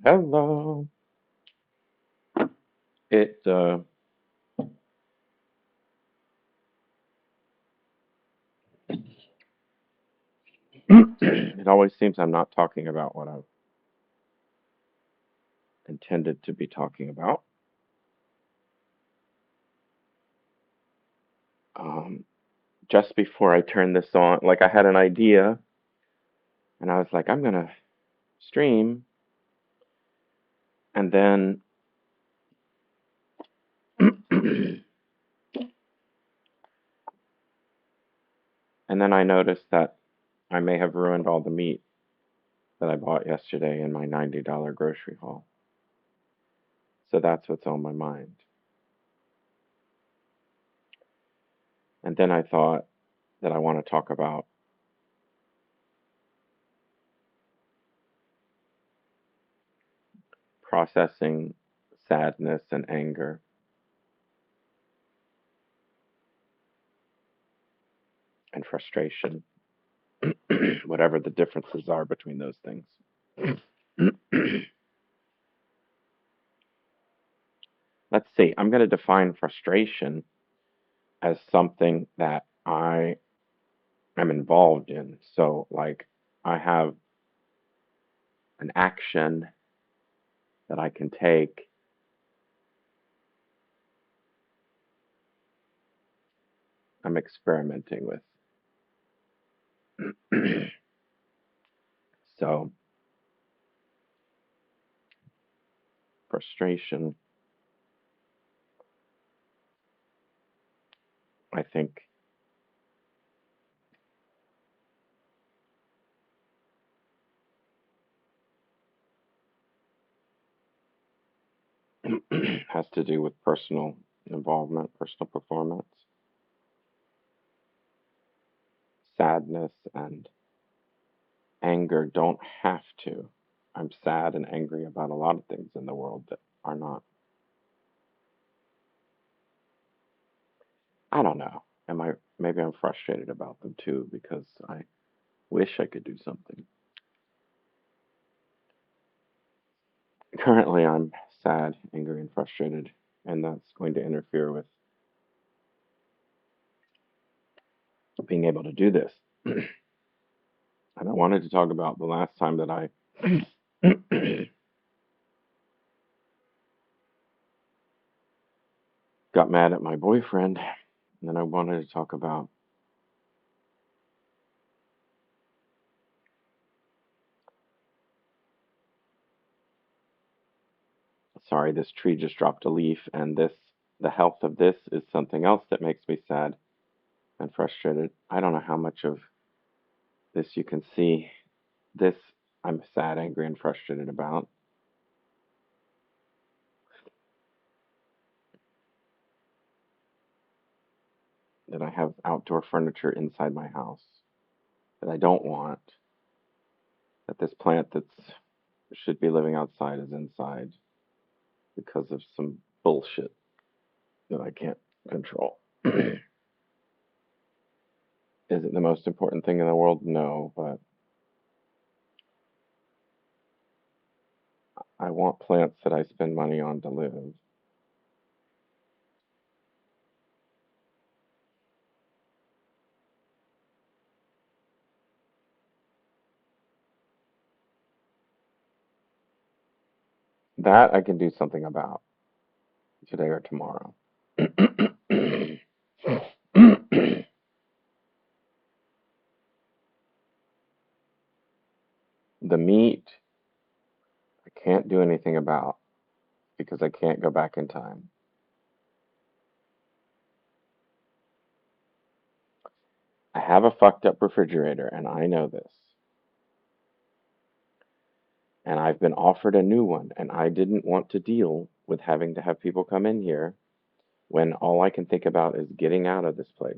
Hello. It it always seems I'm not talking about what I've intended to be talking about. Um, just before I turned this on, like I had an idea, and I was like, I'm gonna stream, and then and then I noticed that I may have ruined all the meat that I bought yesterday in my $90 grocery haul. So that's what's on my mind. And then I thought that I want to talk about processing sadness and anger and frustration, whatever the differences are between those things. Let's see, I'm going to define frustration as something that I am involved in. So, like, I have an action that I can take. I'm experimenting with. So, frustration, I think, has to do with personal involvement, personal performance, sadness, and anger don't have to. I'm sad and angry about a lot of things in the world that are not. I don't know. Am I? Maybe I'm frustrated about them too because I wish I could do something. Currently, I'm sad, angry, and frustrated, and that's going to interfere with being able to do this. And I wanted to talk about the last time that I got mad at my boyfriend, and then I wanted to talk about. Sorry, this tree just dropped a leaf, and the health of this is something else that makes me sad and frustrated. I don't know how much of this you can see. This I'm sad, angry, and frustrated about. That I have outdoor furniture inside my house that I don't want. That this plant that's should be living outside is inside because of some bullshit that I can't control. Is it the most important thing in the world? No, but I want plants that I spend money on to live. That I can do something about today or tomorrow. The meat, I can't do anything about because I can't go back in time. I have a fucked up refrigerator, and I know this. And I've been offered a new one, and I didn't want to deal with having to have people come in here when all I can think about is getting out of this place.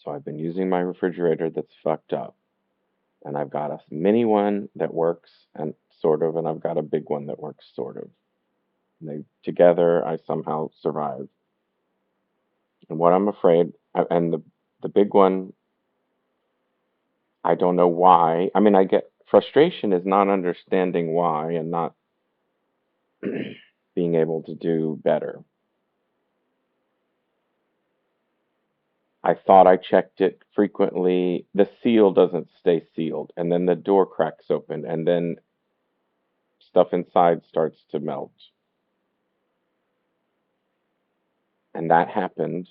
So I've been using my refrigerator that's fucked up. And I've got a mini one that works and sort of, and I've got a big one that works sort of. And they together, I somehow survive. And what I'm afraid, and the big one, I don't know why. I mean, I get frustration is not understanding why and not being able to do better. I thought I checked it frequently. The seal doesn't stay sealed, and then the door cracks open, and then stuff inside starts to melt. And that happened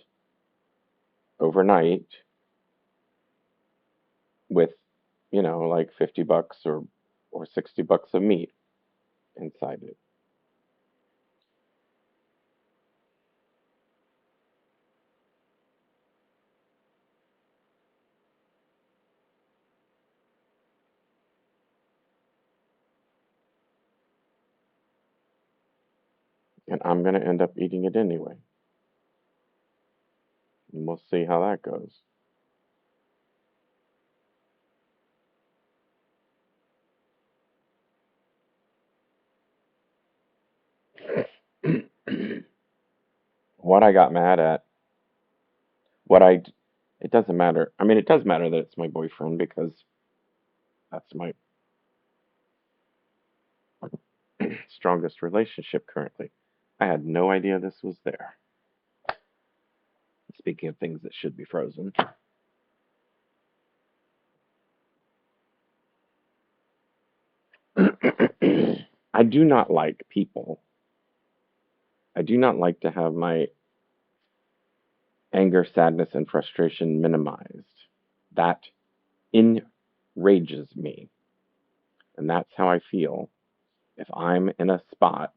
overnight with, like $50 or $60 of meat inside it. And I'm going to end up eating it anyway. And we'll see how that goes. What I got mad at, what I, it doesn't matter. I mean, it does matter that it's my boyfriend because that's my strongest relationship currently. I had no idea this was there. Speaking of things that should be frozen, I do not like people. I do not like to have my anger, sadness, and frustration minimized. That enrages me. And that's how I feel if I'm in a spot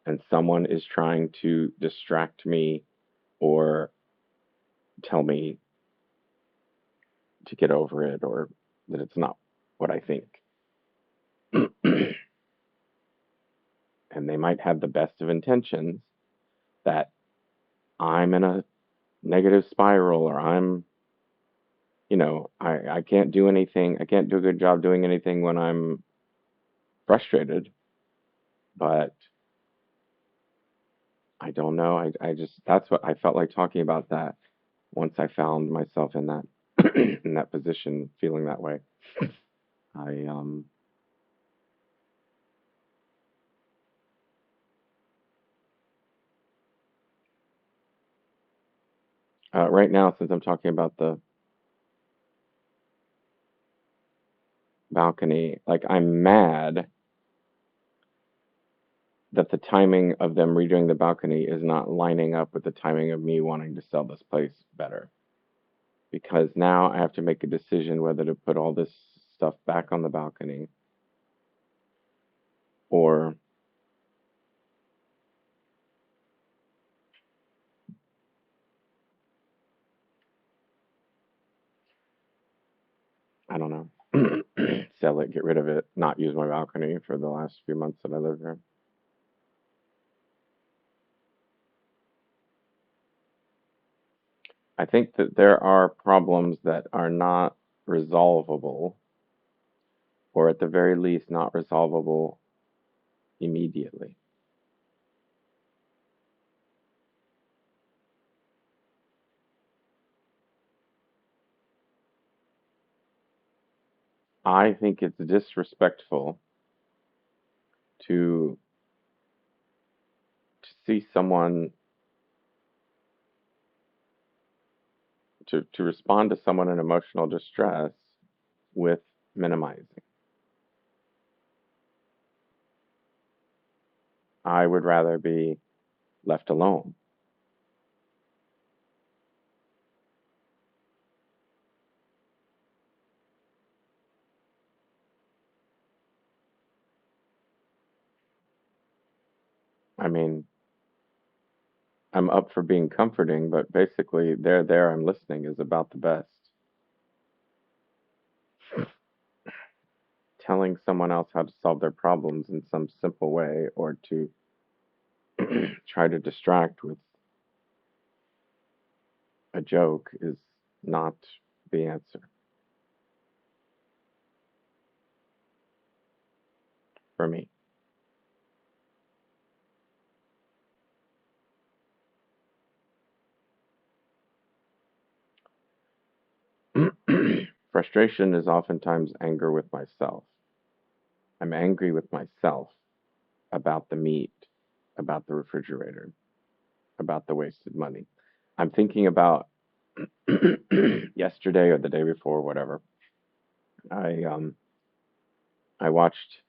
and someone is trying to distract me or tell me to get over it or that it's not what I think. And they might have the best of intentions that I'm in a negative spiral or I can't do anything. I can't do a good job doing anything when I'm frustrated, but I don't know. I just, that's what I felt like talking about that once I found myself in that, in that position, feeling that way. I, right now, since I'm talking about the balcony, like I'm mad that the timing of them redoing the balcony is not lining up with the timing of me wanting to sell this place better. Because now I have to make a decision whether to put all this stuff back on the balcony or I don't know, sell it, get rid of it, not use my balcony for the last few months that I lived here. I think that there are problems that are not resolvable, or at the very least, not resolvable immediately. I think it's disrespectful to see someone to respond to someone in emotional distress with minimizing. I would rather be left alone. I mean, I'm up for being comforting, but basically, there, I'm listening is about the best. Telling someone else how to solve their problems in some simple way or to try to distract with a joke is not the answer for me. Frustration is oftentimes anger with myself. I'm angry with myself about the meat, about the refrigerator, about the wasted money. I'm thinking about yesterday or the day before, whatever. I watched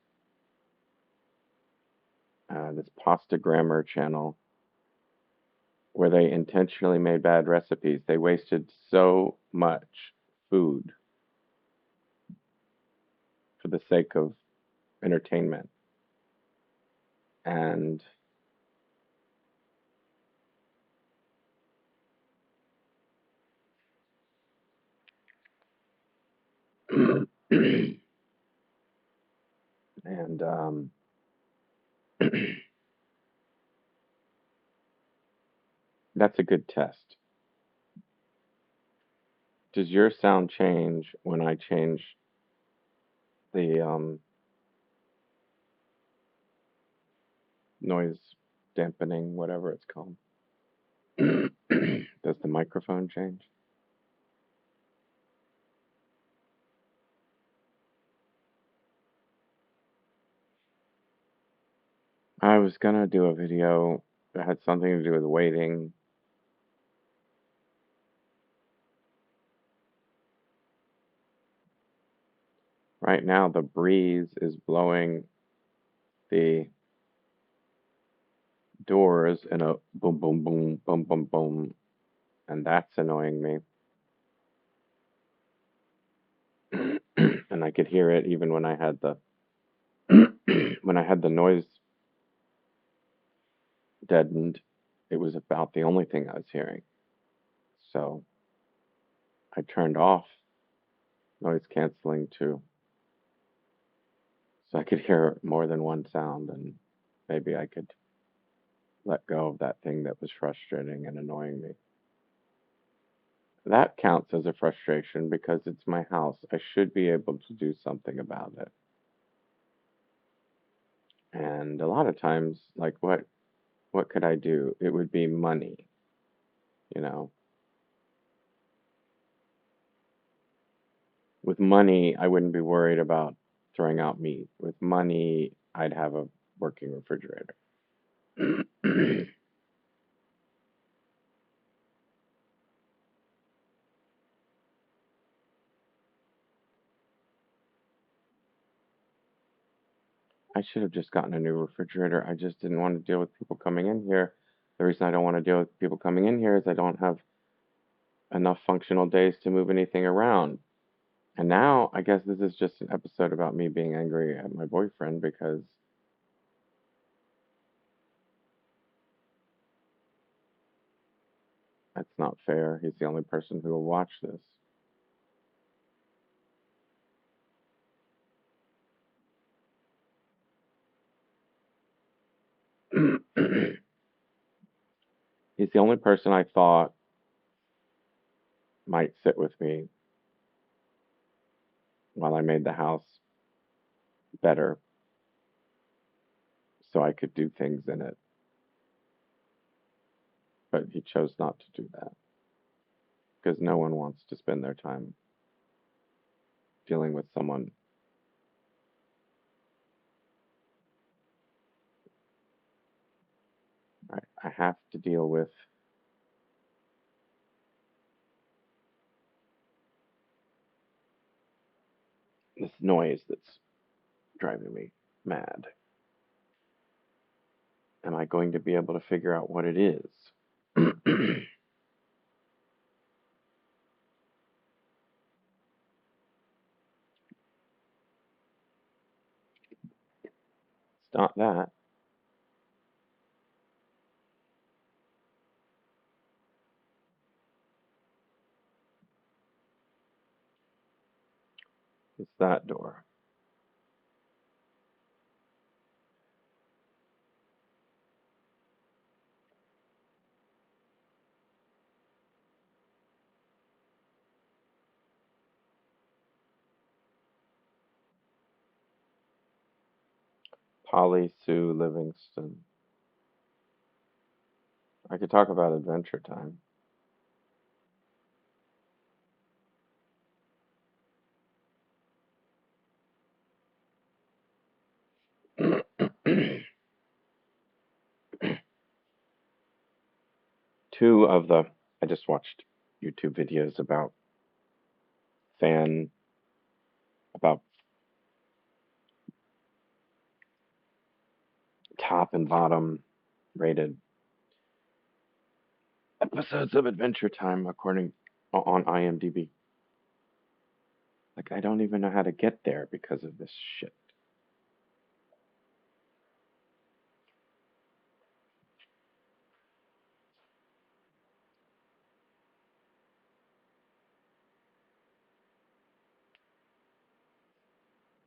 this pasta grammar channel where they intentionally made bad recipes. They wasted so much food for the sake of entertainment. And and that's a good test. Does your sound change when I change the noise dampening, whatever it's called? Does the microphone change? I was gonna do a video that had something to do with waiting. Right now, the breeze is blowing the doors in a boom, boom, boom, boom, boom, boom, and that's annoying me. And I could hear it even when I had the when I had the noise deadened. It was about the only thing I was hearing. So I turned off noise canceling too, so I could hear more than one sound, and maybe I could let go of that thing that was frustrating and annoying me. That counts as a frustration because it's my house. I should be able to do something about it. And a lot of times, like what could I do? It would be money, you know. With money, I wouldn't be worried about throwing out meat. With money, I'd have a working refrigerator. I should have just gotten a new refrigerator. I just didn't want to deal with people coming in here. The reason I don't want to deal with people coming in here is I don't have enough functional days to move anything around. And now I guess this is just an episode about me being angry at my boyfriend because that's not fair. He's the only person who will watch this. He's the only person I thought might sit with me while I made the house better so I could do things in it. But he chose not to do that because no one wants to spend their time dealing with someone. I have to deal with this noise that's driving me mad. Am I going to be able to figure out what it is? It's not that. It's that door. Polly Sue Livingston. I could talk about Adventure Time. two of the, I just watched YouTube videos about fan, about top and bottom rated episodes of Adventure Time according on IMDb. Like, I don't even know how to get there because of this shit.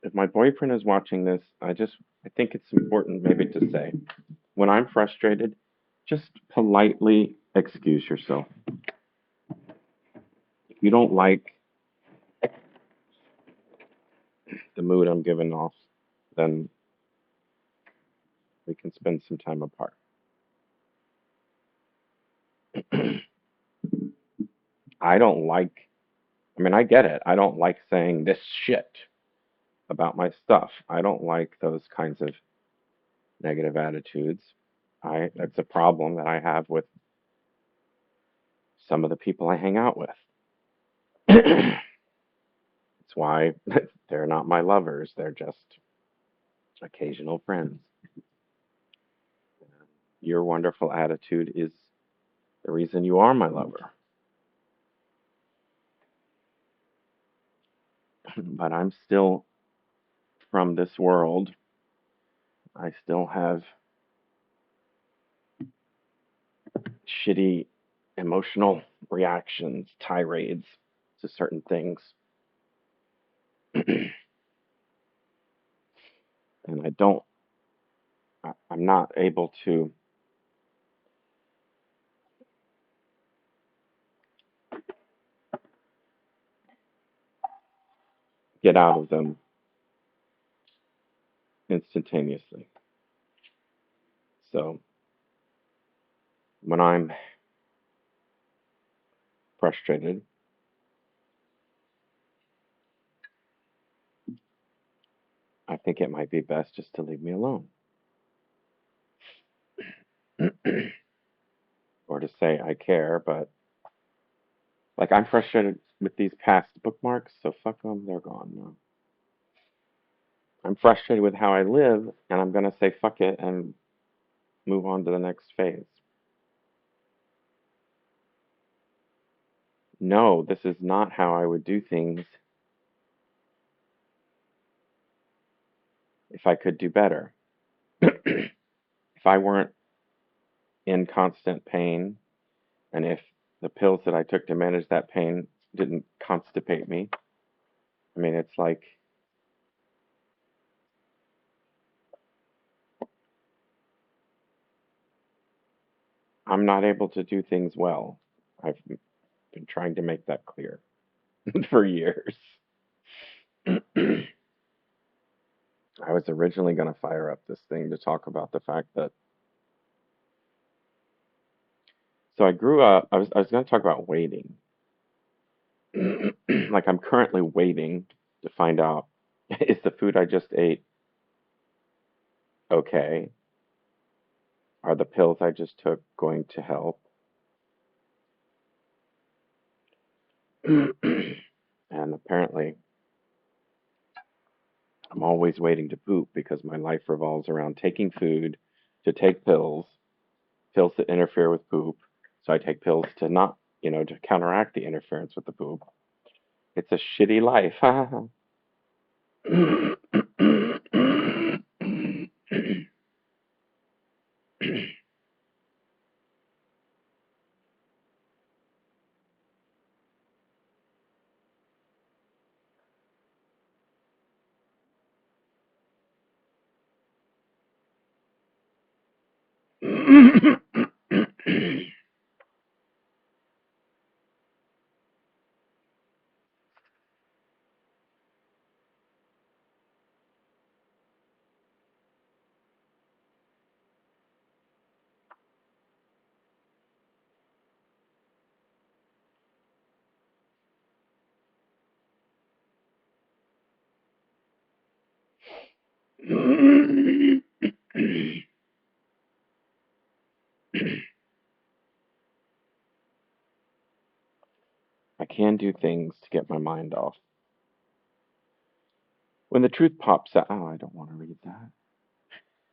If my boyfriend is watching this, I think it's important maybe to say when I'm frustrated, just politely excuse yourself. If you don't like the mood I'm giving off, then we can spend some time apart. I don't like, I mean, I get it. I don't like saying this shit about my stuff. I don't like those kinds of negative attitudes. That's a problem that I have with some of the people I hang out with. It's why they're not my lovers. They're just occasional friends. Your wonderful attitude is the reason you are my lover. But I'm still from this world. I still have shitty emotional reactions, tirades to certain things. And I don't, I'm not able to get out of them instantaneously. So when I'm frustrated, I think it might be best just to leave me alone. Or to say I care, but like I'm frustrated with these past bookmarks, so fuck them, they're gone now. I'm frustrated with how I live, and I'm gonna say fuck it and move on to the next phase. No, this is not how I would do things if I could do better. If I weren't in constant pain, and if the pills that I took to manage that pain didn't constipate me, I mean, it's like I'm not able to do things well. I've been trying to make that clear for years. I was originally going to fire up this thing to talk about the fact that so I grew up. I was going to talk about waiting. Like I'm currently waiting to find out is the food I just ate okay? Are the pills I just took going to help? And apparently, I'm always waiting to poop because my life revolves around taking food, to take pills, pills that interfere with poop. So I take pills to not, to counteract the interference with the poop. It's a shitty life. can do things to get my mind off. When the truth pops out, oh, I don't want to read that.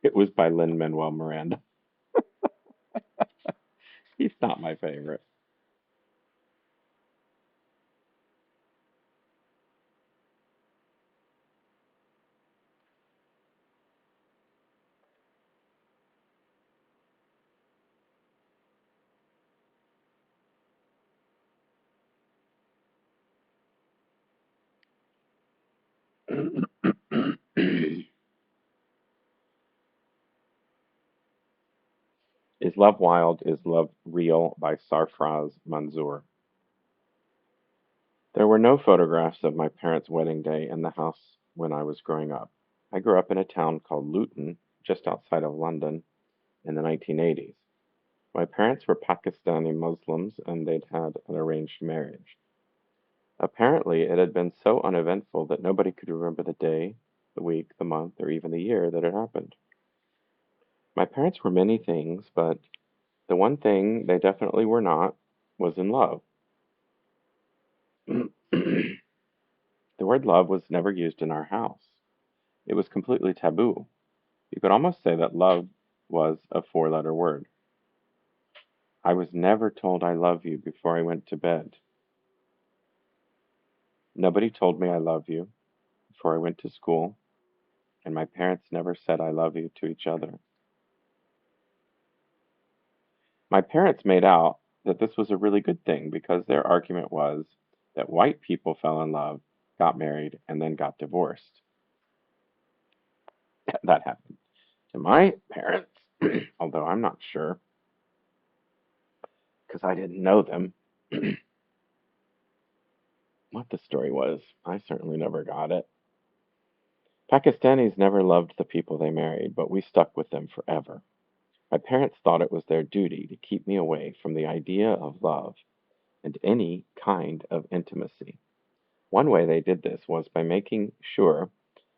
It was by Lin-Manuel Miranda. He's not my favorite. Is Love Wild? Is Love Real? By Sarfraz Manzoor. There were no photographs of my parents' wedding day in the house when I was growing up. I grew up in a town called Luton, just outside of London, in the 1980s. My parents were Pakistani Muslims and they'd had an arranged marriage. Apparently, it had been so uneventful that nobody could remember the day, the week, the month, or even the year that it happened. My parents were many things, but the one thing they definitely were not was in love. The word love was never used in our house. It was completely taboo. You could almost say that love was a four-letter word. I was never told I love you before I went to bed. Nobody told me I love you before I went to school, and my parents never said I love you to each other. My parents made out that this was a really good thing because their argument was that white people fell in love, got married, and then got divorced. That happened to my parents, although I'm not sure because I didn't know them what the story was. I certainly never got it. Pakistanis never loved the people they married, but we stuck with them forever. My parents thought it was their duty to keep me away from the idea of love and any kind of intimacy. One way they did this was by making sure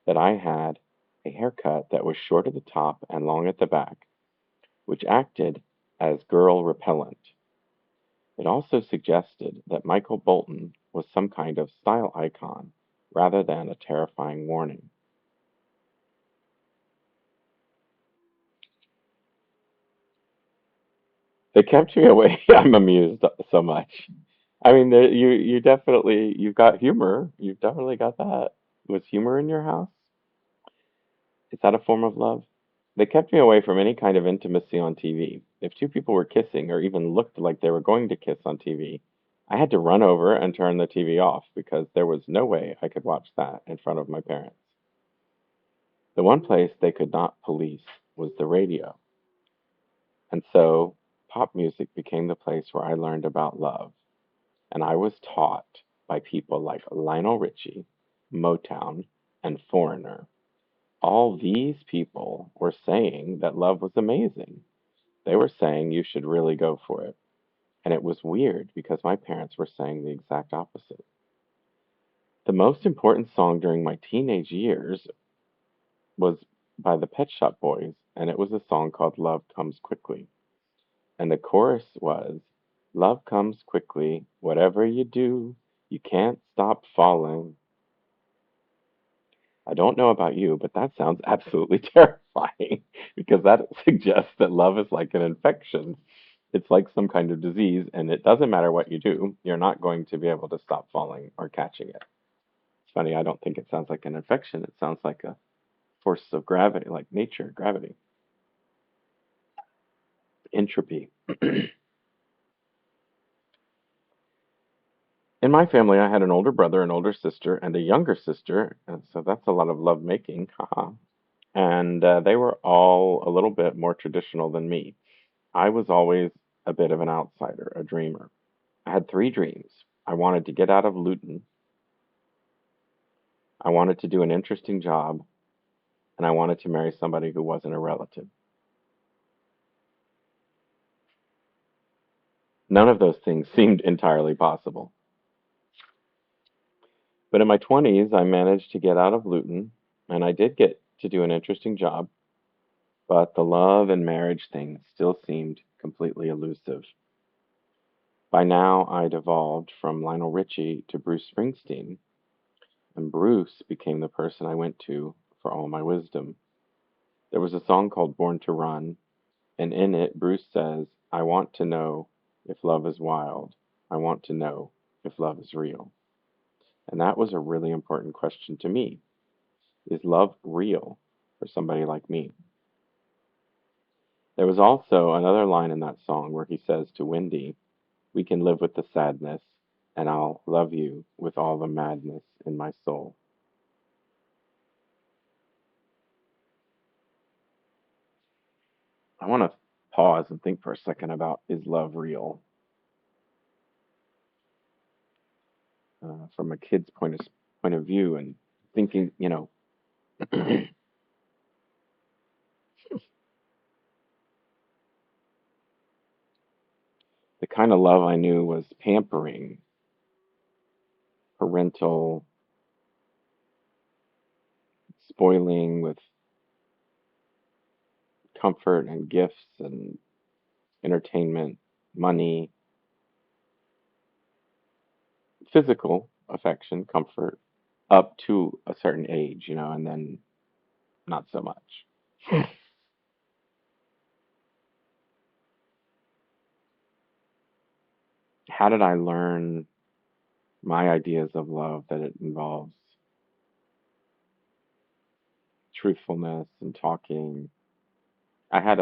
that I had a haircut that was short at the top and long at the back, which acted as girl repellent. It also suggested that Michael Bolton was some kind of style icon rather than a terrifying warning. They kept me away. I'm amused so much. I mean, you definitely you've got humor. You've definitely got that. Was humor in your house? Is that a form of love? They kept me away from any kind of intimacy on TV. If two people were kissing or even looked like they were going to kiss on TV, I had to run over and turn the TV off because there was no way I could watch that in front of my parents. The one place they could not police was the radio. And so pop music became the place where I learned about love. And I was taught by people like Lionel Richie, Motown, and Foreigner. All these people were saying that love was amazing. They were saying you should really go for it. And it was weird because my parents were saying the exact opposite. The most important song during my teenage years was by the Pet Shop Boys, and it was a song called Love Comes Quickly. And the chorus was, Love comes quickly, whatever you do, you can't stop falling. I don't know about you, but that sounds absolutely terrifying because that suggests that love is like an infection. It's like some kind of disease, and it doesn't matter what you do, you're not going to be able to stop falling or catching it. It's funny, I don't think it sounds like an infection. It sounds like a force of gravity, like nature, gravity, entropy. In my family, I had an older brother, an older sister, and a younger sister, and so that's a lot of love making, haha. And they were all a little bit more traditional than me. I was always a bit of an outsider, a dreamer. I had three dreams. I wanted to get out of Luton, I wanted to do an interesting job, and I wanted to marry somebody who wasn't a relative. None of those things seemed entirely possible. But in my 20s, I managed to get out of Luton, and I did get to do an interesting job, but the love and marriage thing still seemed completely elusive. By now, I'd evolved from Lionel Richie to Bruce Springsteen, and Bruce became the person I went to for all my wisdom. There was a song called Born to Run, and in it, Bruce says, I want to know if love is wild. I want to know if love is real. And that was a really important question to me. Is love real for somebody like me? There was also another line in that song where he says to Wendy, we can live with the sadness, and I'll love you with all the madness in my soul. I want to pause and think for a second about is love real from a kid's point of view, and thinking, the kind of love I knew was pampering, parental, spoiling with comfort and gifts and entertainment, money, physical affection, comfort, up to a certain age, and then not so much. How did I learn my ideas of love that it involves truthfulness and talking? I had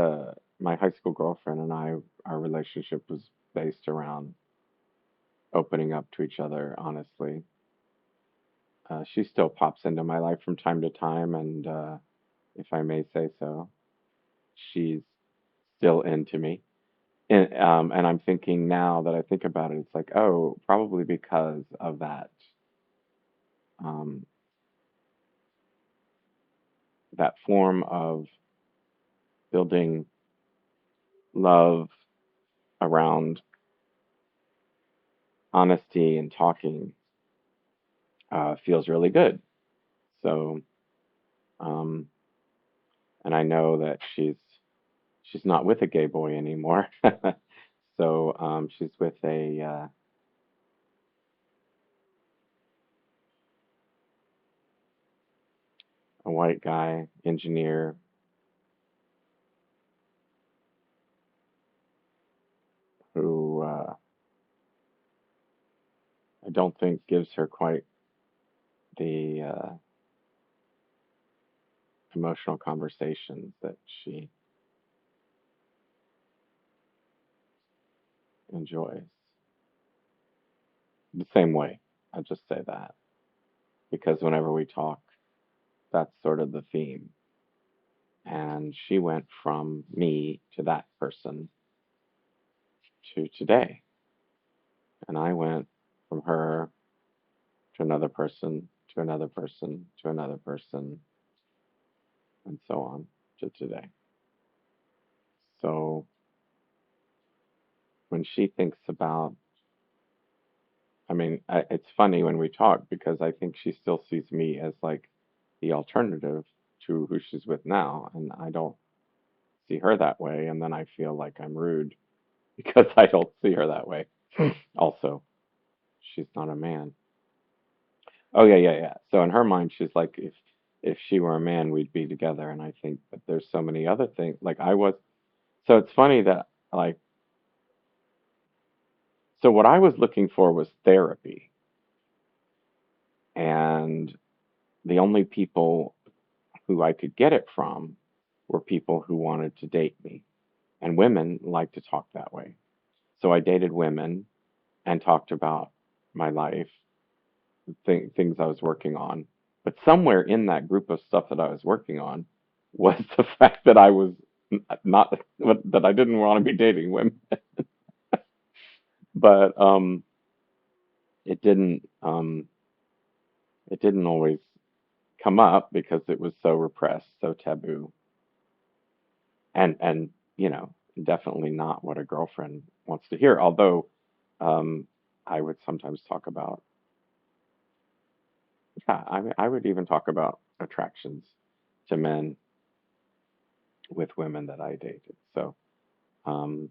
my high school girlfriend and I, our relationship was based around opening up to each other honestly. She still pops into my life from time to time, and if I may say so, she's still into me. And I'm thinking now that I think about it, it's like, oh, probably because of um, that form of building love around honesty and talking feels really good. So, um, and I know that she's not with a gay boy anymore. So she's with a white guy engineer who I don't think gives her quite the emotional conversations that she enjoys. The same way. I'll just say that because whenever we talk, that's sort of the theme. And she went from me to that person to today. And I went from her to another person to another person to another person and so on to today. So when she thinks about, I mean, it's funny when we talk because I think she still sees me as like the alternative to who she's with now. And I don't see her that way. And then I feel like I'm rude because I don't see her that way. Also, she's not a man. Oh yeah, yeah, yeah. So in her mind, she's like, if she were a man, we'd be together. And I think that there's so many other things. Like I was. So it's funny that like, so what I was looking for was therapy, and the only people who I could get it from were people who wanted to date me, and women like to talk that way. So I dated women and talked about my life, things I was working on. But somewhere in that group of stuff that I was working on was the fact that I was not that I didn't want to be dating women. But it didn't it didn't always come up because it was so repressed, so taboo, and definitely not what a girlfriend wants to hear. Although um, I would sometimes talk about, yeah, I would even talk about attractions to men with women that I dated. So um,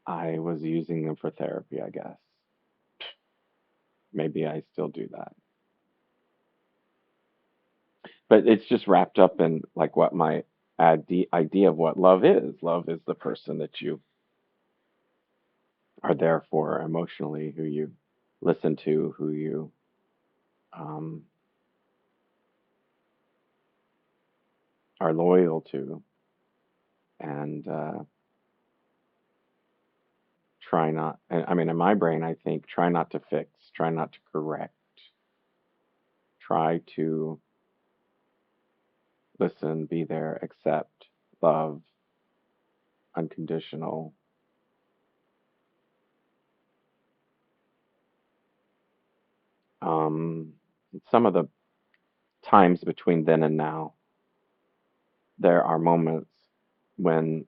I was using them for therapy, I guess. Maybe I still do that. But it's just wrapped up in like what my idea of what love is. Love is the person that you are there for emotionally, who you listen to, who you um, are loyal to, and try not. I mean, in my brain, I think try not to fix, try not to correct, try to listen, be there, accept, love, unconditional. Um, some of the times between then and now, there are moments when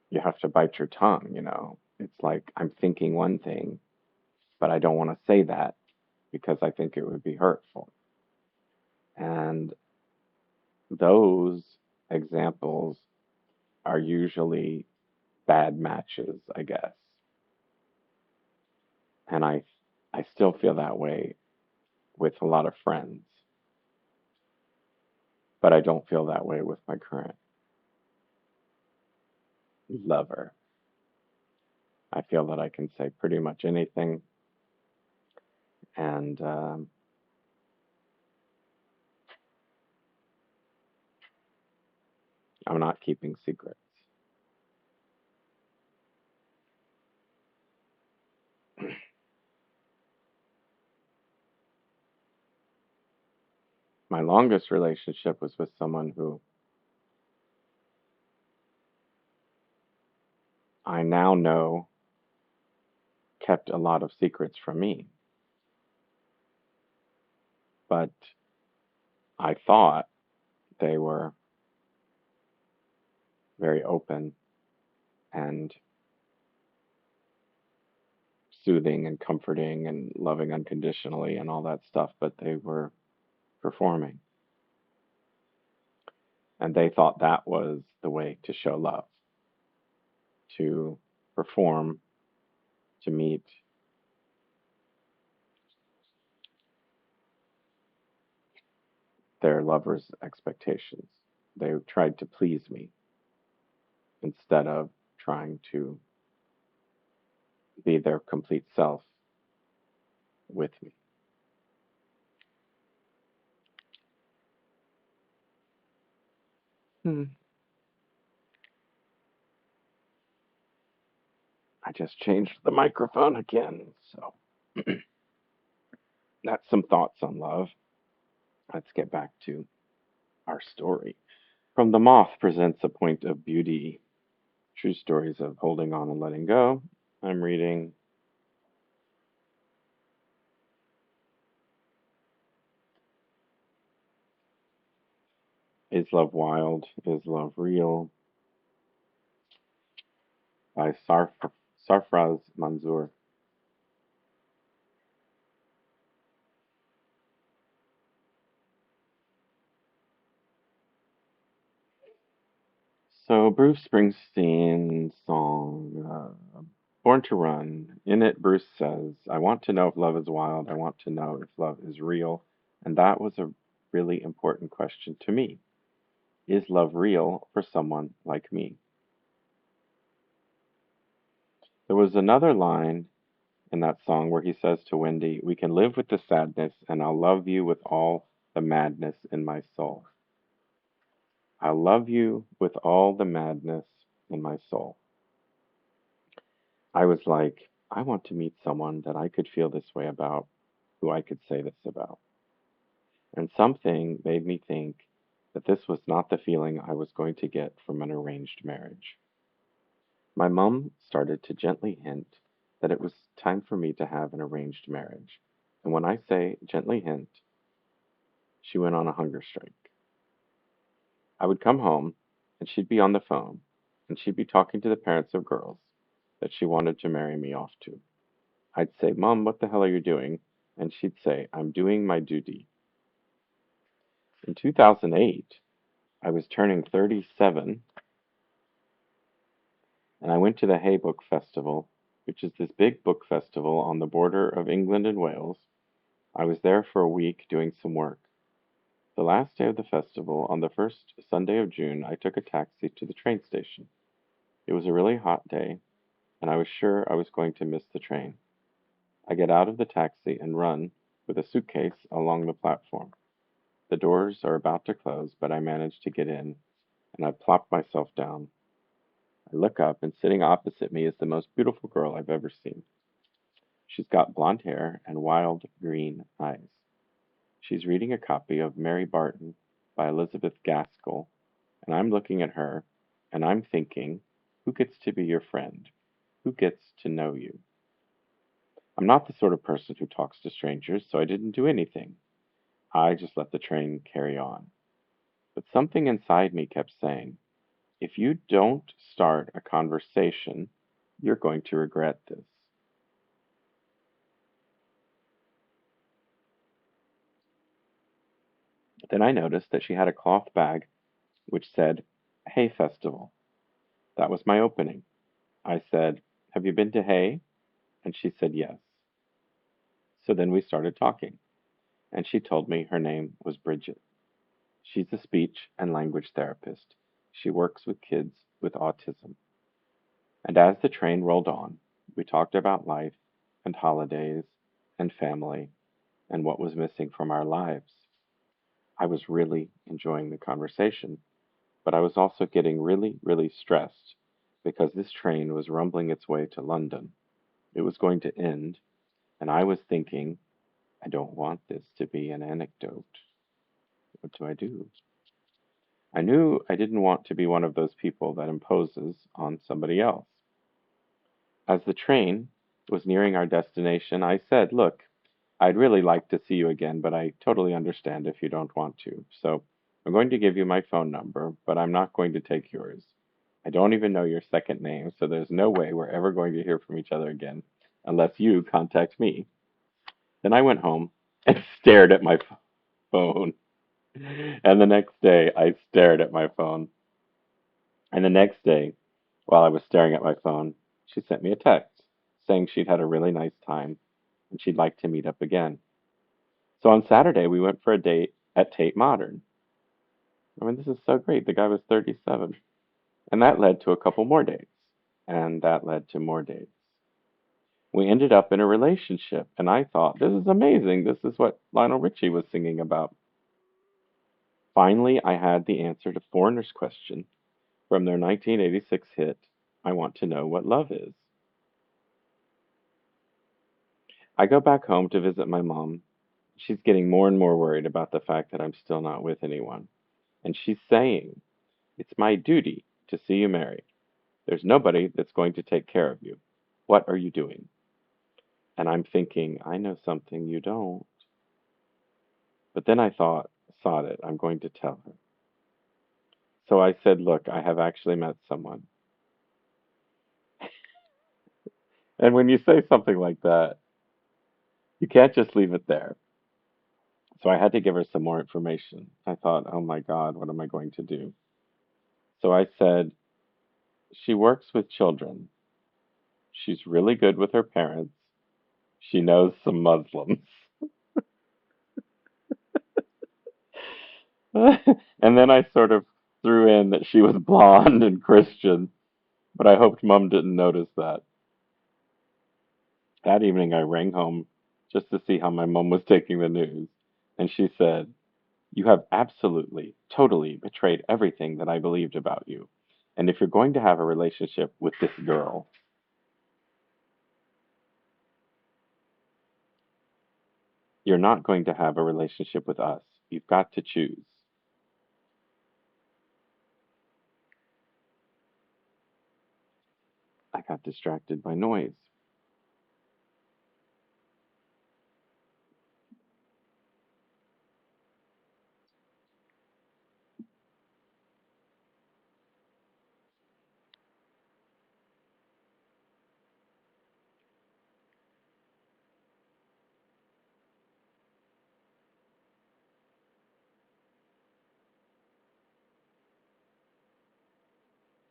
you have to bite your tongue, you know. It's like I'm thinking one thing, but I don't want to say that because I think it would be hurtful. And those examples are usually bad matches, I guess. And I still feel that way with a lot of friends, but I don't feel that way with my current lover. I feel that I can say pretty much anything, and I'm not keeping secrets. My longest relationship was with someone who I now know kept a lot of secrets from me, but I thought they were very open and soothing and comforting and loving unconditionally and all that stuff, but they were performing. And they thought that was the way to show love, to perform, to meet their lover's expectations. They tried to please me instead of trying to be their complete self with me. Hmm. I just changed the microphone again, so that's some thoughts on love. Let's get back to our story. From the Moth presents a point of beauty. True stories of holding on and letting go. I'm reading Is Love Wild? Is Love Real? By Sarfraz Manzoor. So, Bruce Springsteen's song, Born to Run. In it, Bruce says, I want to know if love is wild. I want to know if love is real. And that was a really important question to me. Is love real for someone like me? There was another line in that song where he says to Wendy, we can live with the sadness, and I'll love you with all the madness in my soul. I'll love you with all the madness in my soul. I was like, I want to meet someone that I could feel this way about, who I could say this about. And something made me think that this was not the feeling I was going to get from an arranged marriage. My mom started to gently hint that it was time for me to have an arranged marriage. And when I say gently hint, she went on a hunger strike. I would come home, and she'd be on the phone, and she'd be talking to the parents of girls that she wanted to marry me off to. I'd say, Mom, what the hell are you doing? And she'd say, I'm doing my duty. In 2008, I was turning 37, And I went to the Hay Book Festival, which is this big book festival on the border of England and Wales. I was there for a week doing some work. The last day of the festival, on the first Sunday of June, I took a taxi to the train station. It was a really hot day, and I was sure I was going to miss the train. I get out of the taxi and run with a suitcase along the platform. The doors are about to close, but I manage to get in, and I plop myself down. I look up, and sitting opposite me is the most beautiful girl I've ever seen. She's got blonde hair and wild green eyes. She's reading a copy of Mary Barton by Elizabeth Gaskell, and I'm looking at her, and I'm thinking, who gets to be your friend? Who gets to know you? I'm not the sort of person who talks to strangers, so I didn't do anything. I just let the train carry on. But something inside me kept saying, if you don't start a conversation, you're going to regret this. Then I noticed that she had a cloth bag which said, Hay Festival. That was my opening. I said, have you been to Hay? And she said yes. So then we started talking, and she told me her name was Bridget. She's a speech and language therapist. She works with kids with autism. And as the train rolled on, we talked about life and holidays and family and what was missing from our lives. I was really enjoying the conversation, but I was also getting really, really stressed because this train was rumbling its way to London. It was going to end, and I was thinking, I don't want this to be an anecdote. What do I do? I knew I didn't want to be one of those people that imposes on somebody else. As the train was nearing our destination, I said, look, I'd really like to see you again, but I totally understand if you don't want to. So I'm going to give you my phone number, but I'm not going to take yours. I don't even know your second name, so there's no way we're ever going to hear from each other again unless you contact me. Then I went home and stared at my phone. And the next day, I stared at my phone. And the next day, while I was staring at my phone, she sent me a text saying she'd had a really nice time and she'd like to meet up again. So on Saturday, we went for a date at Tate Modern. I mean, this is so great. The guy was 37. And that led to a couple more dates. And that led to more dates. We ended up in a relationship, and I thought, this is amazing. This is what Lionel Richie was singing about. Finally, I had the answer to Foreigner's question from their 1986 hit, I Want to Know What Love Is. I go back home to visit my mom. She's getting more and more worried about the fact that I'm still not with anyone. And she's saying, it's my duty to see you married. There's nobody that's going to take care of you. What are you doing? And I'm thinking, I know something you don't. But then I thought, sod it, I'm going to tell her. So I said, look, I have actually met someone. And when you say something like that, you can't just leave it there. So I had to give her some more information. I thought, oh my God, what am I going to do? So I said, she works with children. She's really good with her parents. She knows some Muslims. And then I sort of threw in that she was blonde and Christian, but I hoped Mom didn't notice that. That evening I rang home just to see how my mom was taking the news, and she said, you have absolutely, totally betrayed everything that I believed about you. And if you're going to have a relationship with this girl, you're not going to have a relationship with us. You've got to choose. I got distracted by noise.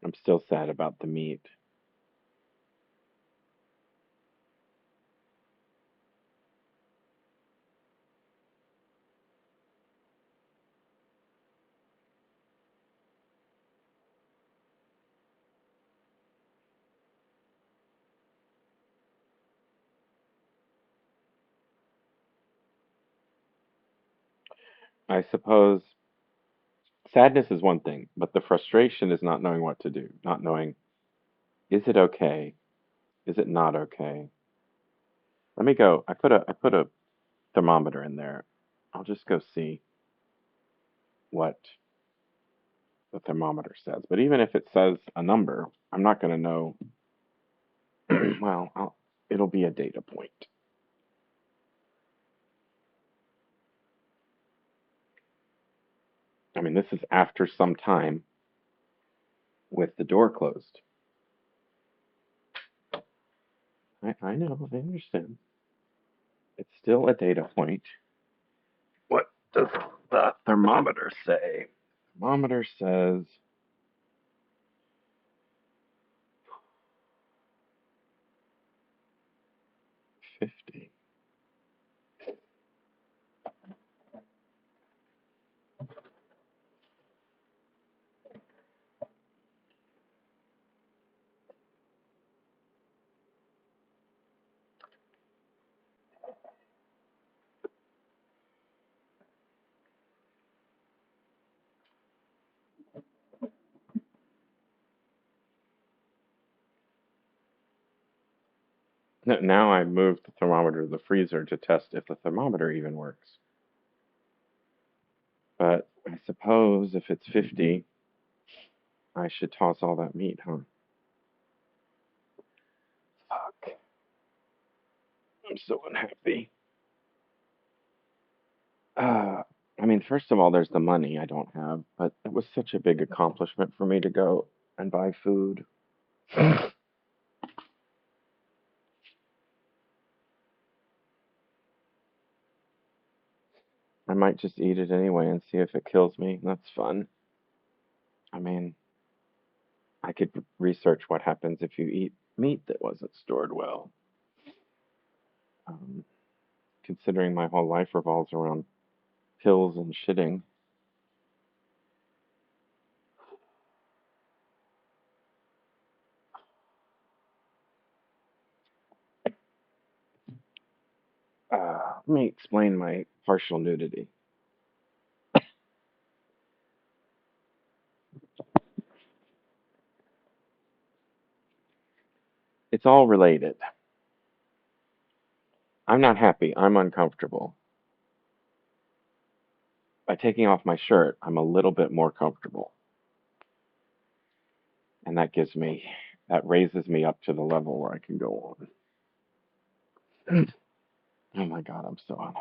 I'm still sad about the meat. I suppose sadness is one thing, but the frustration is not knowing what to do, not knowing, is it okay? Is it not okay? Let me go. I put a thermometer in there. I'll just go see what the thermometer says. But even if it says a number, I'm not going to know. It'll be a data point. I mean, this is after some time with the door closed. I know, I understand. It's still a data point. What does the thermometer say? Thermometer says 50. Now I moved the thermometer to the freezer to test if the thermometer even works. But I suppose if it's 50, I should toss all that meat, huh? Fuck. I'm so unhappy. Uh, I mean, first of all, there's the money I don't have, but it was such a big accomplishment for me to go and buy food. I might just eat it anyway and see if it kills me. That's fun. I mean, I could research what happens if you eat meat that wasn't stored well. Um, Considering my whole life revolves around pills and shitting. Let me explain my partial nudity. It's all related. I'm not happy. I'm uncomfortable. By taking off my shirt, I'm a little bit more comfortable. And that raises me up to the level where I can go on. Oh my God, I'm so unhappy.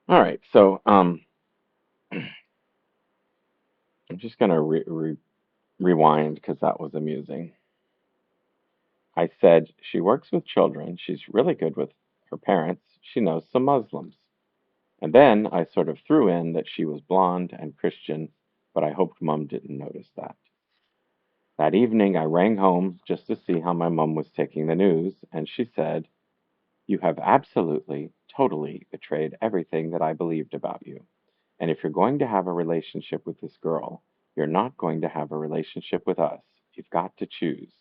All right, so I'm just gonna rewind because that was amusing. I said she works with children. She's really good with her parents. She knows some Muslims. And then I sort of threw in that she was blonde and Christian, but I hoped Mum didn't notice that. That evening, I rang home just to see how my mum was taking the news, and she said, "You have absolutely, totally betrayed everything that I believed about you. And if you're going to have a relationship with this girl, you're not going to have a relationship with us. You've got to choose."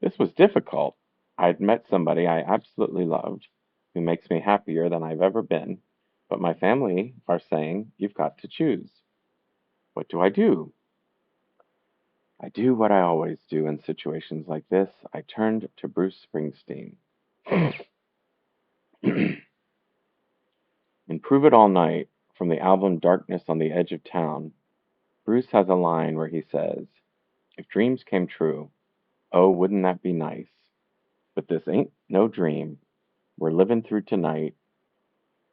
This was difficult. I'd met somebody I absolutely loved, who makes me happier than I've ever been, but my family are saying, "You've got to choose." What do I do? I do what I always do in situations like this. I turned to Bruce Springsteen. In Prove It All Night, from the album Darkness on the Edge of Town, Bruce has a line where he says, "If dreams came true, oh, wouldn't that be nice? But this ain't no dream. We're living through tonight.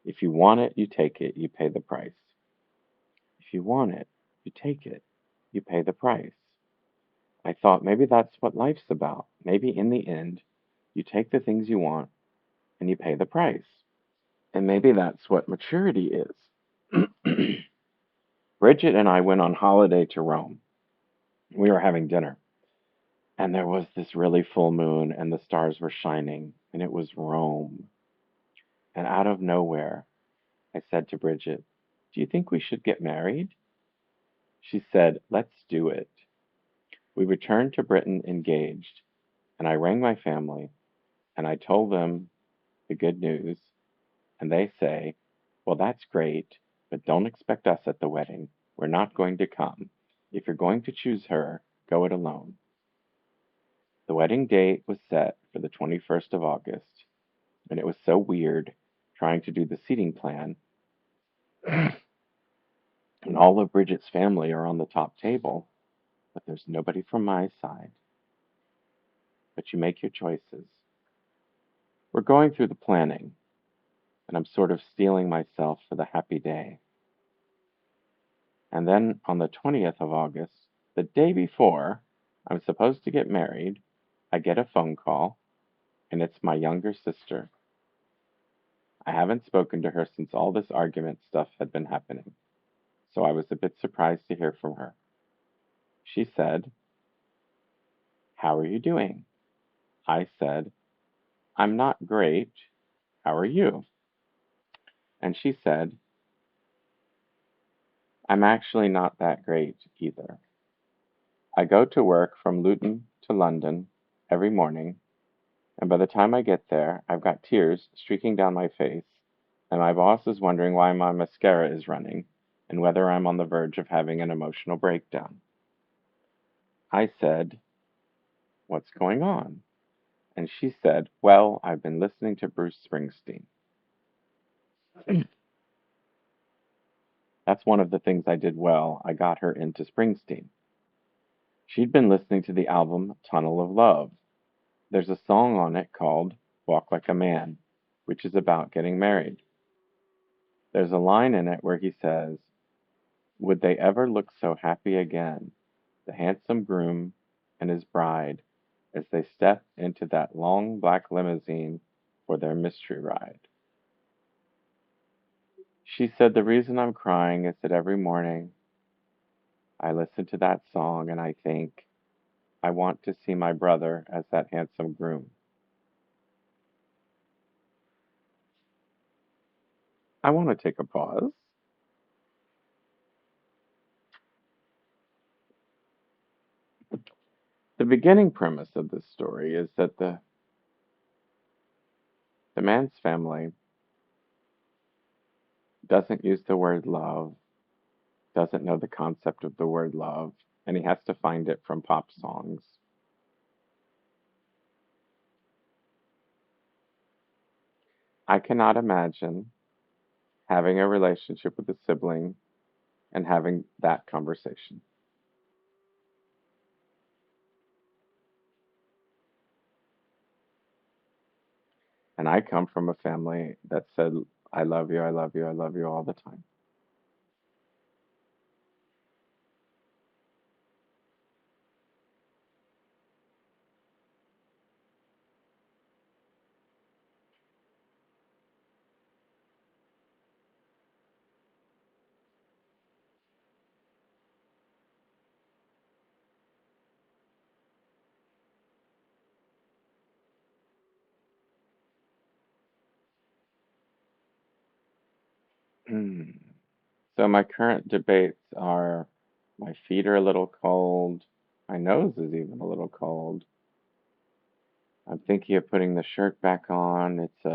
If you want it, you take it, you pay the price. If you want it, you take it, you pay the price." I thought maybe that's what life's about. Maybe in the end, you take the things you want and you pay the price. And maybe that's what maturity is. Bridget and I went on holiday to Rome. We were having dinner, and there was this really full moon, and the stars were shining, and it was Rome. And out of nowhere, I said to Bridget, "Do you think we should get married?" She said, "Let's do it." We returned to Britain engaged, And I rang my family and I told them the good news, and they say, "Well, that's great, but don't expect us at the wedding. We're not going to come. If you're going to choose her, go it alone." The wedding date was set for the 21st of August, and it was so weird trying to do the seating plan, and all of Bridget's family are on the top table, but there's nobody from my side. But you make your choices. We're going through the planning, and I'm sort of steeling myself for the happy day. And then on the 20th of August, the day before I'm supposed to get married, I get a phone call, and it's my younger sister. I haven't spoken to her since all this argument stuff had been happening, so I was a bit surprised to hear from her. She said, "How are you doing?" I said, "I'm not great. How are you?" And she said, "I'm actually not that great either. I go to work from Luton to London every morning, and by the time I get there, I've got tears streaking down my face, and my boss is wondering why my mascara is running and whether I'm on the verge of having an emotional breakdown." I said, "What's going on?" And she said, "Well, I've been listening to Bruce Springsteen." That's one of the things I did well. I got her into Springsteen. She'd been listening to the album Tunnel of Love. There's a song on it called Walk Like a Man, which is about getting married. There's a line in it where he says, "Would they ever look so happy again, the handsome groom and his bride, as they step into that long black limousine for their mystery ride?" She said, "The reason I'm crying is that every morning I listen to that song and I think, I want to see my brother as that handsome groom." I want to take a pause. The beginning premise of this story is that the man's family doesn't use the word love, doesn't know the concept of the word love, and he has to find it from pop songs. I cannot imagine having a relationship with a sibling and having that conversation. And I come from a family that said, "I love you, I love you, I love you" all the time. Hmm. So my current debates are, my feet are a little cold, my nose is even a little cold. I'm thinking of putting the shirt back on. It's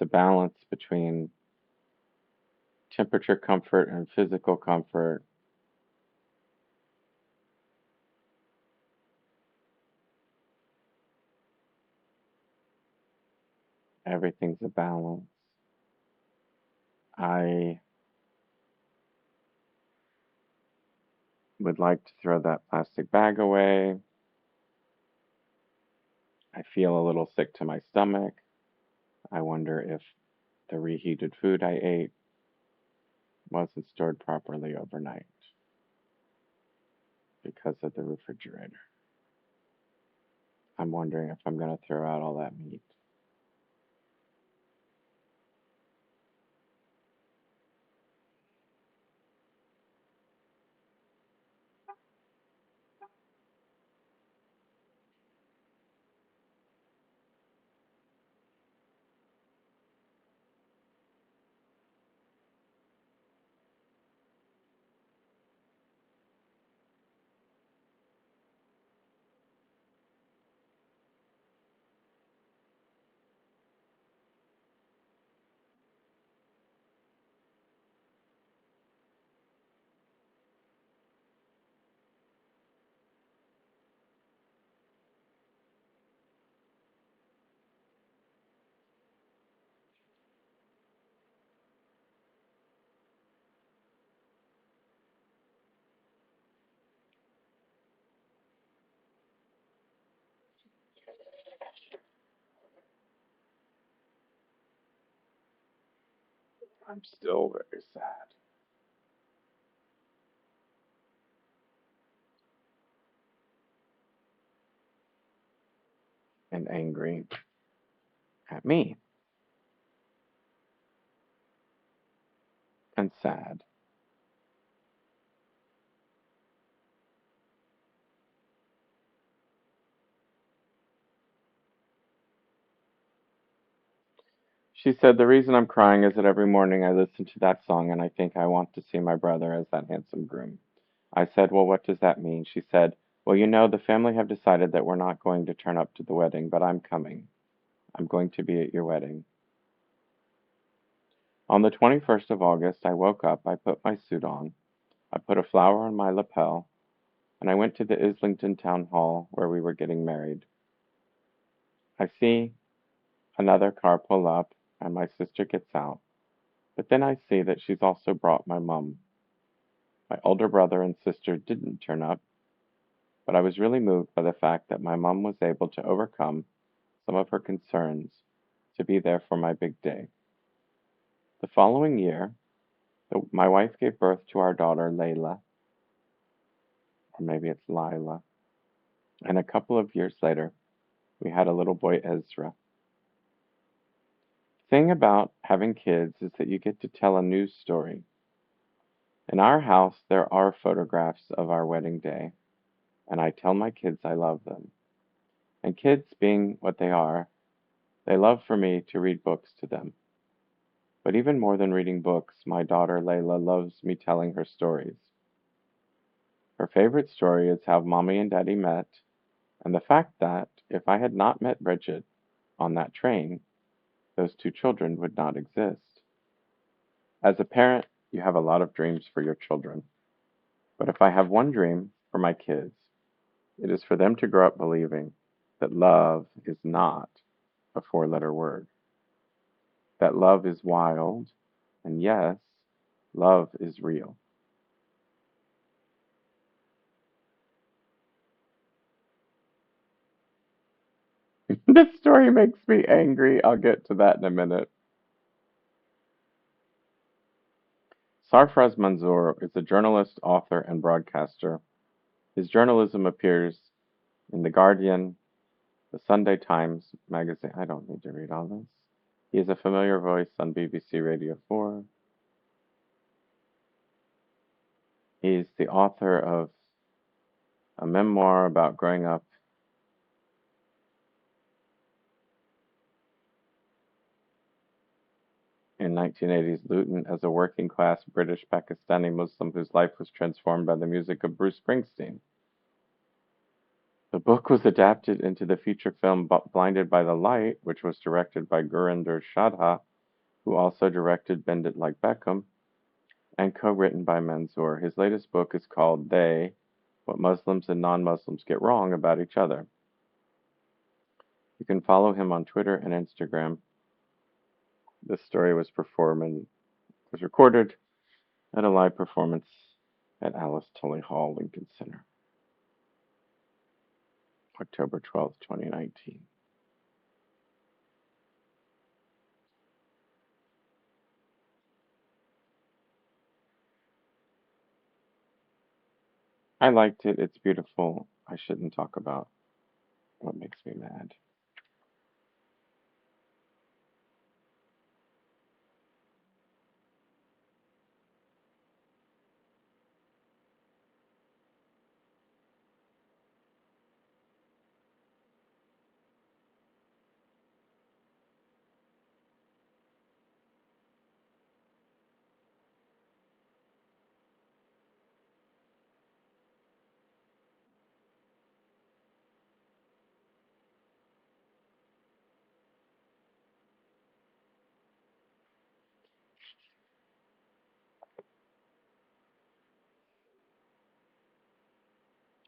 a balance between temperature comfort and physical comfort. Everything's a balance. I would like to throw that plastic bag away. I feel a little sick to my stomach. I wonder if the reheated food I ate wasn't stored properly overnight because of the refrigerator. I'm wondering if I'm going to throw out all that meat. I'm still very sad and angry at me and sad. She said, "The reason I'm crying is that every morning I listen to that song and I think I want to see my brother as that handsome groom." I said, "Well, what does that mean?" She said, "Well, the family have decided that we're not going to turn up to the wedding, but I'm coming. I'm going to be at your wedding." On the 21st of August, I woke up, I put my suit on, I put a flower on my lapel, and I went to the Islington Town Hall where we were getting married. I see another car pull up, and my sister gets out. But then I see that she's also brought my mum. My older brother and sister didn't turn up, but I was really moved by the fact that my mum was able to overcome some of her concerns to be there for my big day. The following year, my wife gave birth to our daughter Layla, or maybe it's Lila, and a couple of years later, we had a little boy Ezra. The thing about having kids is that you get to tell a new story. In our house, there are photographs of our wedding day, and I tell my kids I love them. And kids, being what they love for me to read books to them. But even more than reading books, my daughter Layla loves me telling her stories. Her favorite story is how Mommy and Daddy met, and the fact that if I had not met Bridget on that train, those two children would not exist. As a parent, you have a lot of dreams for your children. But if I have one dream for my kids, it is for them to grow up believing that love is not a four-letter word, that love is wild, and yes, love is real. This story makes me angry. I'll get to that in a minute. Sarfraz Manzoor is a journalist, author, and broadcaster. His journalism appears in The Guardian, the Sunday Times magazine. I don't need to read all this. He is a familiar voice on BBC Radio 4. He's the author of a memoir about growing up in 1980s Luton as a working class British Pakistani Muslim whose life was transformed by the music of Bruce Springsteen. The book was adapted into the feature film Blinded by the Light, which was directed by Gurinder Shadha, who also directed Bend It Like Beckham, and co-written by Manzoor. His latest book is called They: What Muslims and Non-Muslims Get Wrong About Each Other. You can follow him on Twitter and Instagram. This story was recorded at a live performance at Alice Tully Hall, Lincoln Center, October 12th, 2019. I liked it. It's beautiful. I shouldn't talk about what makes me mad.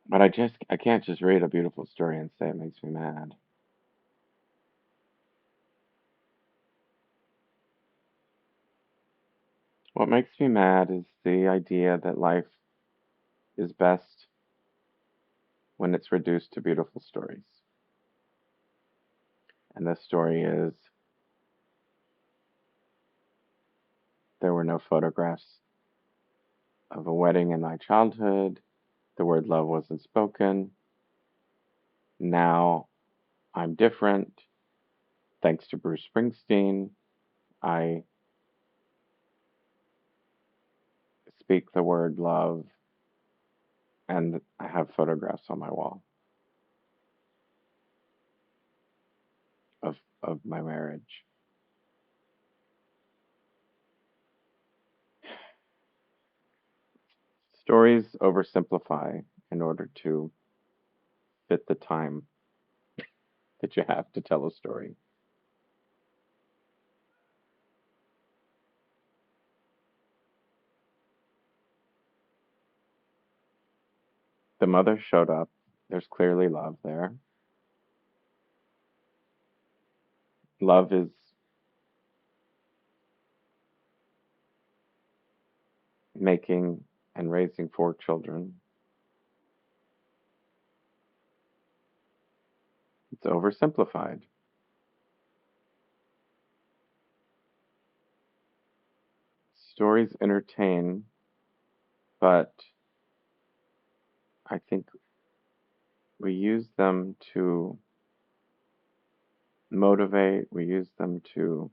But I can't just read a beautiful story and say it makes me mad. What makes me mad is the idea that life is best when it's reduced to beautiful stories. And this story is There were no photographs of a wedding in my childhood. The word love wasn't spoken. Now I'm different. Thanks to Bruce Springsteen, I speak the word love, and I have photographs on my wall of my marriage. Stories oversimplify in order to fit the time that you have to tell a story. The mother showed up. There's clearly love there. Love is making and raising 4 children. It's oversimplified. Stories entertain, but I think we use them to motivate, we use them to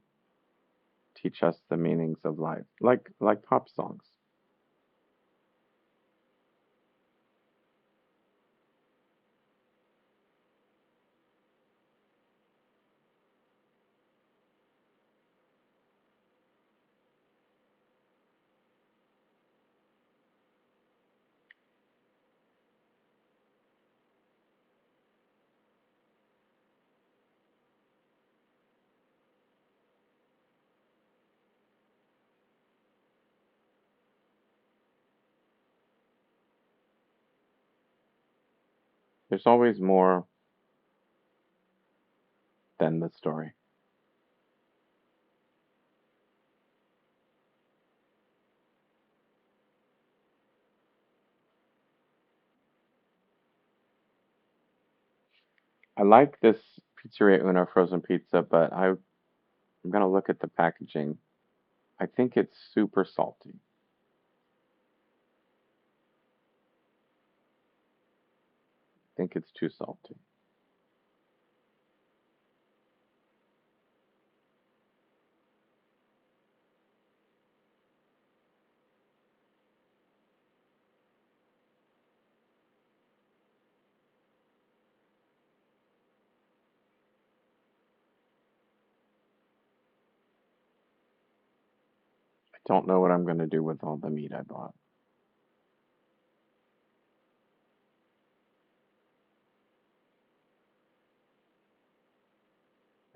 teach us the meanings of life, like pop songs. There's always more than the story. I like this Pizzeria Una frozen pizza, but I'm gonna look at the packaging. I think it's super salty. I think it's too salty. I don't know what I'm gonna do with all the meat I bought.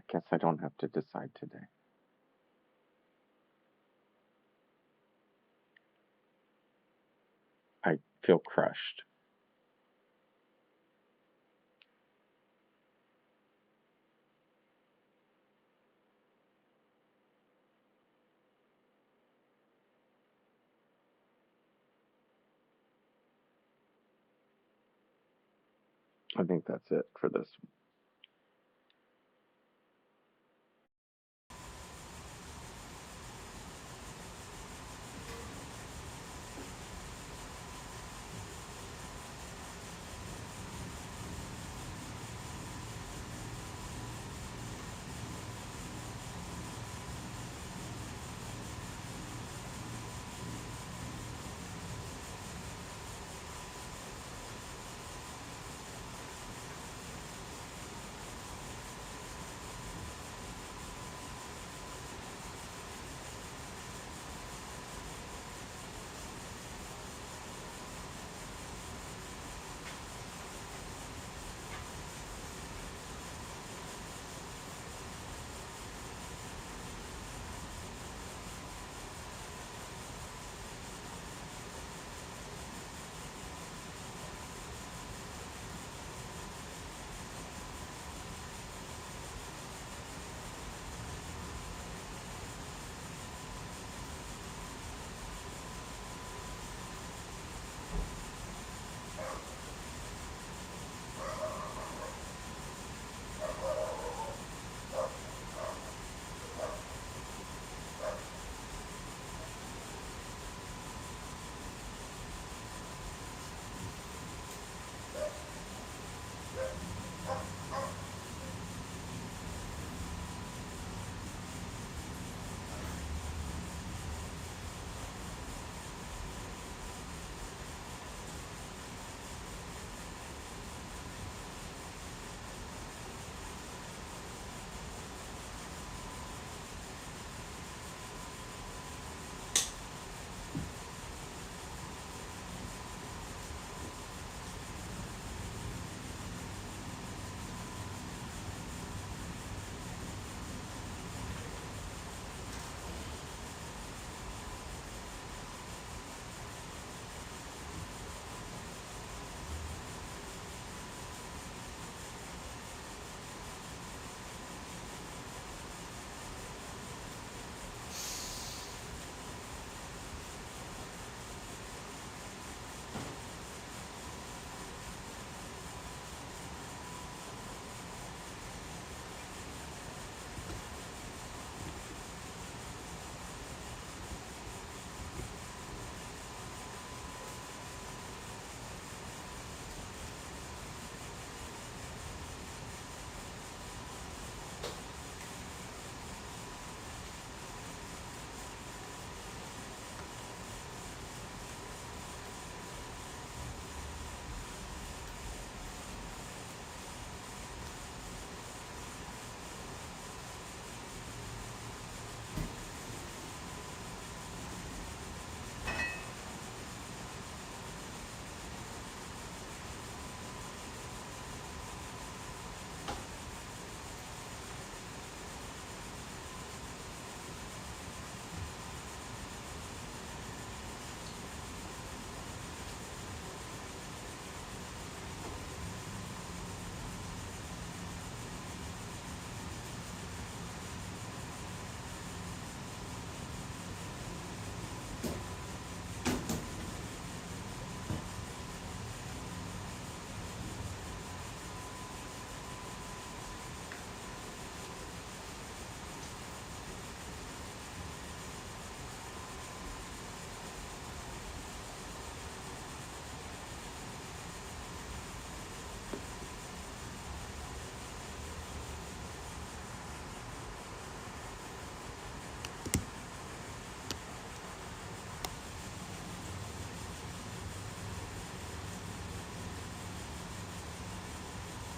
I guess I don't have to decide today. I feel crushed. I think that's it for this